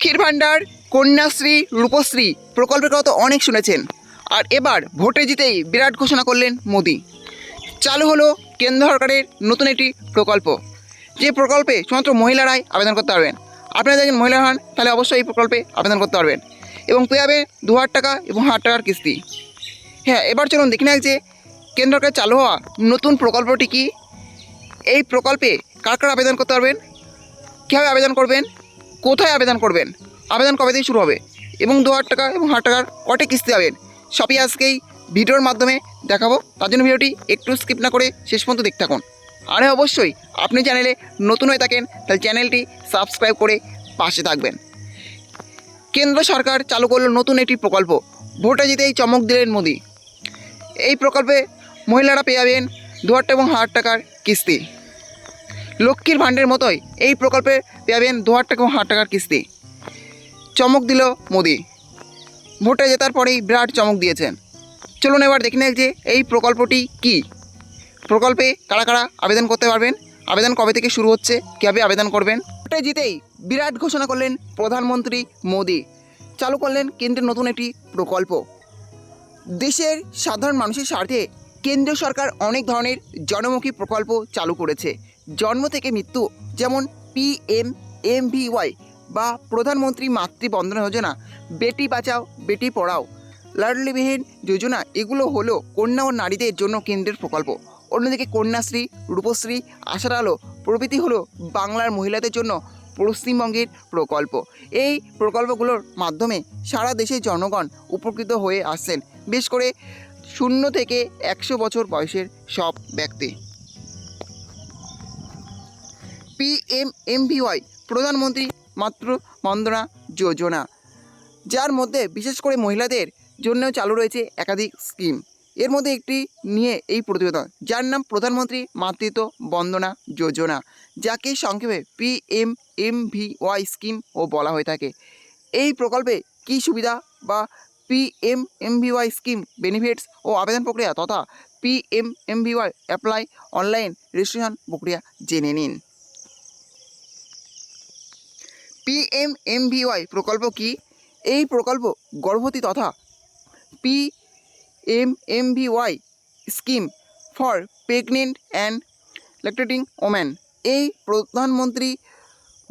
লক্ষ্মীর ভাণ্ডার, কন্যাশ্রী, রূপশ্রী প্রকল্পের কথা অনেক শুনেছেন। আর এবার ভোটে জিতেই বিরাট ঘোষণা করলেন মোদি। চালু হলো কেন্দ্র সরকারের নতুন একটি প্রকল্প, যে প্রকল্পে শুধুমাত্র মহিলারাই আবেদন করতে পারবেন। আপনারা যদি মহিলা হন তাহলে অবশ্যই এই প্রকল্পে আবেদন করতে পারবেন এবং পেয়ে যাবেন 2000 টাকা এবং 1000 টাকার কিস্তি। হ্যাঁ, এবার চলুন দেখে নেওয়া যে কেন্দ্র সরকার চালু হওয়া নতুন প্রকল্পটি কী, এই প্রকল্পে কার কার আবেদন করতে পারবেন, কীভাবে আবেদন করবেন, কোথায় আবেদন করবেন, আবেদন কবে থেকে শুরু হবে এবং 2000 টাকা এবং 1000 টাকার কটে কিস্তি পাবেন, সবই আজকেই ভিডিওর মাধ্যমে দেখাবো। তার জন্য ভিডিওটি একটু স্কিপ না করে শেষ পর্যন্ত দেখতে থাকুন। আর অবশ্যই আপনি চ্যানেলে নতুন হয়ে থাকেন তাহলে চ্যানেলটি সাবস্ক্রাইব করে পাশে থাকবেন। কেন্দ্র সরকার চালু করলো নতুন একটি প্রকল্প, ভোটে জিতেই চমক দিলেন মোদি। এই প্রকল্পে মহিলারা পেয়ে যাবেন 2000 টাকা এবং 1000 টাকার কিস্তি। লক্ষ্মীর ভাণ্ডারের মতোই এই প্রকল্পে পেয়ে যাবেন 2000 টাকা এবং 1000 টাকার কিস্তি। চমক দিল মোদি, ভোটে জেতার পরেই বিরাট চমক দিয়েছেন। চলুন এবার দেখে নেই যে এই প্রকল্পটি কী, প্রকল্পে কারা কারা আবেদন করতে পারবেন, আবেদন কবে থেকে শুরু হচ্ছে, কীভাবে আবেদন করবেন। ভোটে জিতেই বিরাট ঘোষণা করলেন প্রধানমন্ত্রী মোদি, চালু করলেন কেন্দ্রের নতুন একটি প্রকল্প। দেশের সাধারণ মানুষের স্বার্থে কেন্দ্রীয় সরকার অনেক ধরনের জনমুখী প্রকল্প চালু করেছে। জন্ম থেকে মৃত্যু, যেমন PMMVY বা প্রধানমন্ত্রী মাতৃ বন্দনা যোজনা, বেটি বাঁচাও বেটি পড়াও, লাডলি বেহেন যোজনা, এগুলো হলো কন্যা ও নারীদের জন্য কেন্দ্রের প্রকল্প। অন্যদিকে কন্যাশ্রী, রূপশ্রী, আশার আলো প্রভৃতি হলো বাংলার মহিলাদের জন্য পশ্চিমবঙ্গের প্রকল্প। এই প্রকল্পগুলোর মাধ্যমে সারা দেশের জনগণ উপকৃত হয়ে আসছেন, বিশেষ করে 0 থেকে 100 বছর বয়সের সব ব্যক্তি। PMMVY প্রধানমন্ত্রী মাতৃ বন্দনা যোজনা, যার মধ্যে বিশেষ করে মহিলাদের জন্য চালু রয়েছে একাধিক স্কিম। এর মধ্যে একটি নিয়ে এই প্রতিবেদন, যার নাম প্রধানমন্ত্রী মাতৃত্ব বন্দনা যোজনা, যাকে সংক্ষেপে PMMVY স্কিম ও বলা হয়ে থাকে। এই প্রকল্পে কী সুবিধা বা PMMVY স্কিম বেনিফিটস ও আবেদন প্রক্রিয়া তথা PMMVY অ্যাপ্লাই অনলাইন রেজিস্ট্রেশন প্রক্রিয়া জেনে নিন। PMMVY প্রকল্প কি? এই প্রকল্প গর্ভবতী তথা PMMVY scheme for pregnant and lactating women. এই প্রধানমন্ত্রী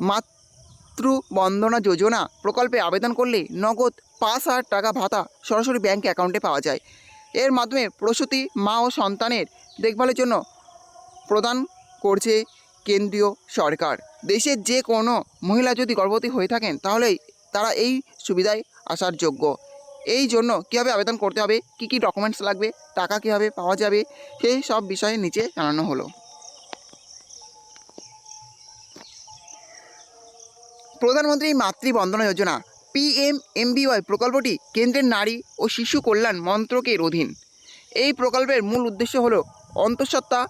মাতৃ বন্দনা যোজনা প্রকল্পে আবেদন করলে নগদ 5,000 টাকা ভাতা সরাসরি ব্যাঙ্ক অ্যাকাউন্টে পাওয়া যায়। এর মাধ্যমে প্রসূতি মা ও সন্তানের দেখভালের জন্য প্রদান করছে কেন্দ্রীয় সরকার। দেশের যে কোনো মহিলা যদি গর্ভবতী হয়ে থাকেন তাহলেই তারা এই সুবিধায় আসার যোগ্য। এই জন্য কীভাবে আবেদন করতে হবে, কী কী ডকুমেন্টস লাগবে, টাকা কীভাবে পাওয়া যাবে, সেই সব বিষয়ে নিচে জানানো হলো। প্রধানমন্ত্রী মাতৃ বন্দনা যোজনা PMMVY প্রকল্পটি কেন্দ্রের নারী ও শিশু কল্যাণ মন্ত্রকের অধীন। এই প্রকল্পের মূল উদ্দেশ্য হলো অন্তঃসত্ত্বা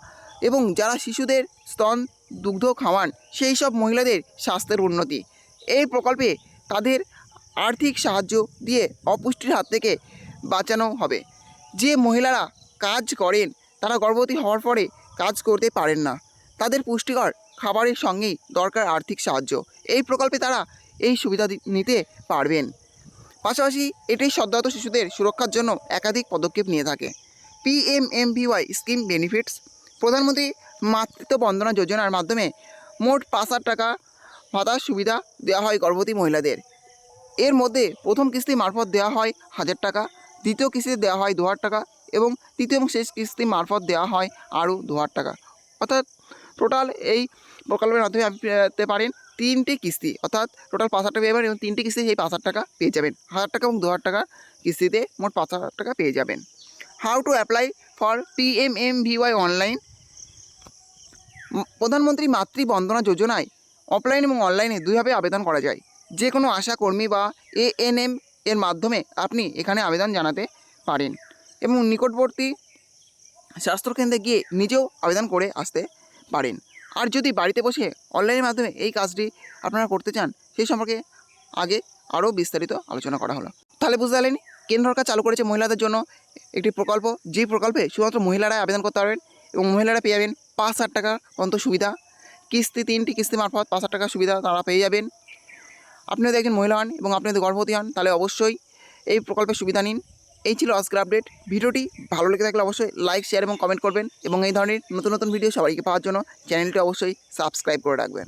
এবং যারা শিশুদের স্তন দুগ্ধ খাওয়ান সেই সব মহিলাদের স্বাস্থ্যের উন্নতি। এই প্রকল্পে তাদের আর্থিক সাহায্য দিয়ে অপুষ্টির হাত থেকে বাঁচানো হবে। যে মহিলারা কাজ করেন তারা গর্ভবতী হওয়ার পরে কাজ করতে পারেন না, তাদের পুষ্টিকর খাবারের সঙ্গেই দরকার আর্থিক সাহায্য। এই প্রকল্পে তারা এই সুবিধা নিতে পারবেন। পাশাপাশি এটি সদ্যজাত শিশুদের সুরক্ষার জন্য একাধিক পদক্ষেপ নিয়ে থাকে। PMMVY স্কিম বেনিফিটস, প্রধানমন্ত্রী মাতৃত্ব বন্দনা যোজনার মাধ্যমে মোট 5,000 টাকা ভাতার সুবিধা দেওয়া হয় গর্ভবতী মহিলাদের। এর মধ্যে প্রথম কিস্তি মারফত দেওয়া হয় 1000 টাকা, দ্বিতীয় কিস্তিতে দেওয়া হয় 2000 টাকা এবং তৃতীয় এবং শেষ কিস্তি মারফত দেওয়া হয় আরও 2000 টাকা। অর্থাৎ টোটাল এই প্রকল্পের মাধ্যমে আপনি পেতে পারেন 3টে কিস্তি, অর্থাৎ টোটাল 5,000 টাকা পেয়ে যাবেন এবং 3টে কিস্তি সেই 5,000 টাকা পেয়ে যাবেন। 1000 টাকা এবং 2000 টাকা কিস্তিতে মোট 5,000 টাকা পেয়ে যাবেন। How to apply for PMMVY online. প্রধানমন্ত্রী মাতৃ বন্দনা যোজনায় অফলাইন এবং অনলাইনে দুইভাবে আবেদন করা যায়। যে কোনো আশা কর্মী বা ANM এর মাধ্যমে আপনি এখানে আবেদন জানাতে পারেন এবং নিকটবর্তী স্বাস্থ্যকেন্দ্রে গিয়ে নিজেও আবেদন করে আসতে পারেন। আর যদি বাড়িতে বসে অনলাইনের মাধ্যমে এই কাজটি আপনারা করতে চান সেই সম্পর্কে আগে আরও বিস্তারিত আলোচনা করা হলো। তাহলে বুঝতে পারলেন কেন্দ্র সরকার চালু করেছে মহিলাদের জন্য একটি প্রকল্প, যে প্রকল্পে শুধুমাত্র মহিলারাই আবেদন করতে পারবেন এবং মহিলারা পেয়ে যাবেন 5,000 টাকা পর্যন্ত সুবিধা। কিস্তি 3টি কিস্তি মারফত 5,000 টাকা সুবিধা তারা পেয়ে যাবেন। আপনি যদি একজন মহিলা হন এবং আপনি যদি গর্ভবতী হন তাহলে অবশ্যই এই প্রকল্পের সুবিধা নিন। এই ছিল আজকের আপডেট। ভিডিওটি ভালো লেগে থাকলে অবশ্যই লাইক, শেয়ার এবং কমেন্ট করবেন এবং এই ধরনের নতুন নতুন ভিডিও সবাইকে পাওয়ার জন্য চ্যানেলটি অবশ্যই সাবস্ক্রাইব করে রাখবেন।